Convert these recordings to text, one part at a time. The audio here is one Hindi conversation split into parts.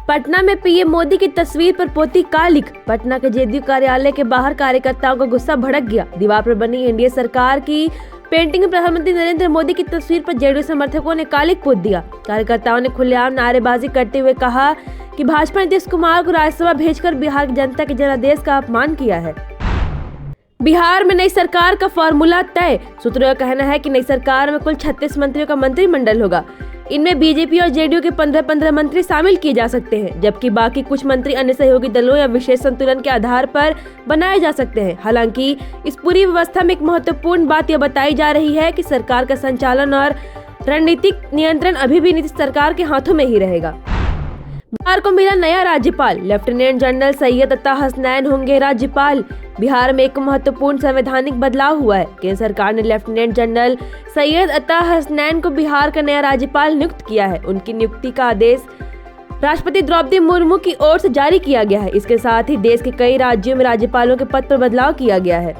पटना में पीएम मोदी की तस्वीर पर पोती कालिक। पटना के जेडीयू कार्यालय के बाहर कार्यकर्ताओं का गुस्सा भड़क गया। दीवार पर बनी एनडीए सरकार की पेंटिंग में प्रधानमंत्री नरेंद्र मोदी की तस्वीर पर जेडीयू समर्थकों ने कालिक पोत दिया। कार्यकर्ताओं ने खुलेआम नारेबाजी करते हुए कहा कि भाजपा ने नीतीश कुमार को राज्यसभा भेजकर बिहार की जनता के जनादेश का अपमान किया है। बिहार में नई सरकार का फॉर्मूला तय। सूत्रों का कहना है कि नई सरकार में कुल 36 मंत्रियों का मंत्रिमंडल होगा। इनमें बीजेपी और जेडीयू के 15-15 मंत्री शामिल किए जा सकते हैं, जबकि बाकी कुछ मंत्री अन्य सहयोगी दलों या विशेष संतुलन के आधार पर बनाए जा सकते हैं। हालांकि इस पूरी व्यवस्था में एक महत्वपूर्ण बात यह बताई जा रही है कि सरकार का संचालन और रणनीतिक नियंत्रण अभी भी नीतीश सरकार के हाथों में ही रहेगा। बिहार को मिला नया राज्यपाल। लेफ्टिनेंट जनरल सैयद अता हसनैन होंगे राज्यपाल। बिहार में एक महत्वपूर्ण संवैधानिक बदलाव हुआ है। केंद्र सरकार ने लेफ्टिनेंट जनरल सैयद अता हसनैन को बिहार का नया राज्यपाल नियुक्त किया है। उनकी नियुक्ति का आदेश राष्ट्रपति द्रौपदी मुर्मू की ओर से जारी किया गया है। इसके साथ ही देश के कई राज्यों में राज्यपालों के पद पर बदलाव किया गया है।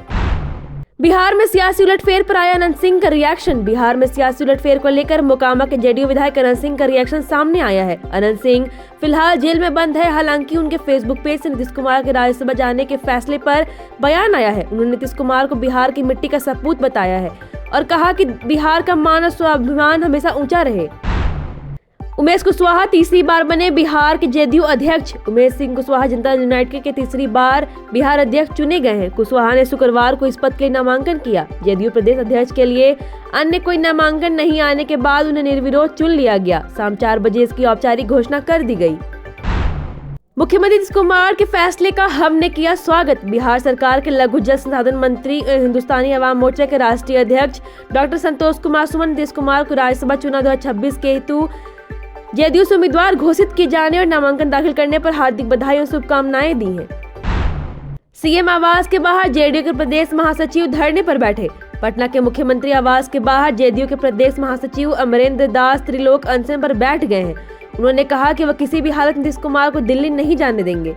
बिहार में सियासी उलटफेर पर आया अनंत सिंह का रिएक्शन। बिहार में सियासी उलटफेर को लेकर मोकामा के जेडीयू विधायक अनंत सिंह का रिएक्शन सामने आया है। अनंत सिंह फिलहाल जेल में बंद है। हालांकि उनके फेसबुक पेज से नीतीश कुमार के राज्यसभा जाने के फैसले पर बयान आया है। उन्होंने नीतीश कुमार को बिहार की मिट्टी का सपूत बताया है और कहा कि बिहार का मान और स्वाभिमान हमेशा ऊंचा रहे। उमेश कुशवाहा तीसरी बार बने बिहार के जेडीयू अध्यक्ष। उमेश सिंह कुशवाहा जनता दल यूनाइटेड के तीसरी बार बिहार अध्यक्ष चुने गए हैं। कुशवाहा ने शुक्रवार को इस पद के लिए नामांकन किया। जेडीयू प्रदेश अध्यक्ष के लिए अन्य कोई नामांकन नहीं आने के बाद उन्हें निर्विरोध चुन लिया गया। शाम 4 बजे इसकी औपचारिक घोषणा कर दी गई। मुख्यमंत्री नीतीश कुमार के फैसले का हमने किया स्वागत। बिहार सरकार के लघु जल संसाधन मंत्री हिंदुस्तानी अवाम मोर्चा के राष्ट्रीय अध्यक्ष डॉक्टर संतोष कुमार सुमन नीतीश कुमार को राज्यसभा चुनाव 2026 के हेतु जेडीयू से उम्मीदवार घोषित किए जाने और नामांकन दाखिल करने पर हार्दिक बधाई और शुभकामनाएं दी हैं। सीएम आवास के बाहर जेडीयू के प्रदेश महासचिव धरने पर बैठे। पटना के मुख्यमंत्री आवास के बाहर जेडीयू के प्रदेश महासचिव अमरेंद्र दास त्रिलोक अनशन पर बैठ गए हैं। उन्होंने कहा कि वह किसी भी हालत नीतीश कुमार को दिल्ली नहीं जाने देंगे।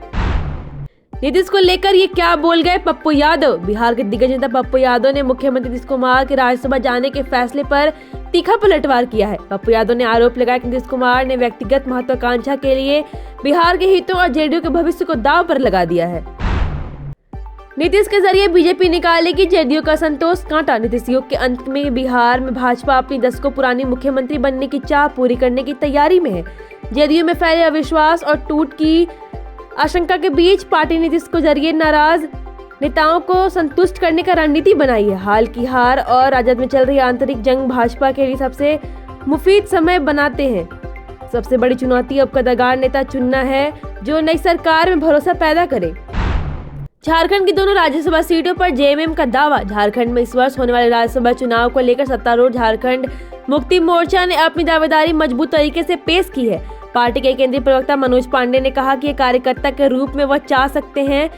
नीतीश को लेकर ये क्या बोल गए पप्पू यादव। बिहार के दिग्गज नेता पप्पू यादव ने मुख्यमंत्री नीतीश कुमार के राज्यसभा जाने के फैसले पर तीखा पलटवार किया है। पप्पू यादव ने आरोप लगाया कि नीतीश कुमार ने व्यक्तिगत महत्वाकांक्षा के लिए बिहार के हितों और जेडीयू के भविष्य को दांव पर लगा दिया है। नीतीश के जरिए बीजेपी निकालेगी जेडीयू का संतोष कांटा। नीतीश युग के अंत में बिहार में भाजपा अपनी दशकों पुरानी मुख्यमंत्री बनने की चाह पूरी करने की तैयारी में है। जेडीयू में फैले अविश्वास और टूट की आशंका के बीच पार्टी नीतीश को जरिए नाराज नेताओं को संतुष्ट करने का रणनीति बनाई है। हाल की हार और राजद में चल रही आंतरिक जंग भाजपा के लिए सबसे मुफीद समय बनाते हैं। सबसे बड़ी चुनौती अब कदागार नेता चुनना है जो नई सरकार में भरोसा पैदा करे। झारखंड की दोनों राज्यसभा सीटों पर जेएमएम का दावा। झारखंड में इस वर्ष होने वाले राज्यसभा चुनाव को लेकर सत्तारूढ़ झारखंड मुक्ति मोर्चा ने अपनी दावेदारी मजबूत तरीके से पेश की है। पार्टी के केंद्रीय प्रवक्ता मनोज पांडे ने कहा कि कार्यकर्ता के रूप में वह चाह सकते हैं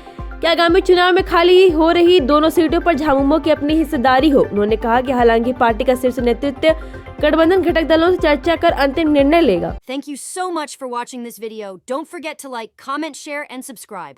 कि आगामी चुनाव में खाली हो रही दोनों सीटों पर झामुमो की अपनी हिस्सेदारी हो। उन्होंने कहा कि हालांकि पार्टी का शीर्ष नेतृत्व गठबंधन घटक दलों से चर्चा कर अंतिम निर्णय लेगा। Thank you so much for watching this video. Don't forget to like, comment, share and subscribe.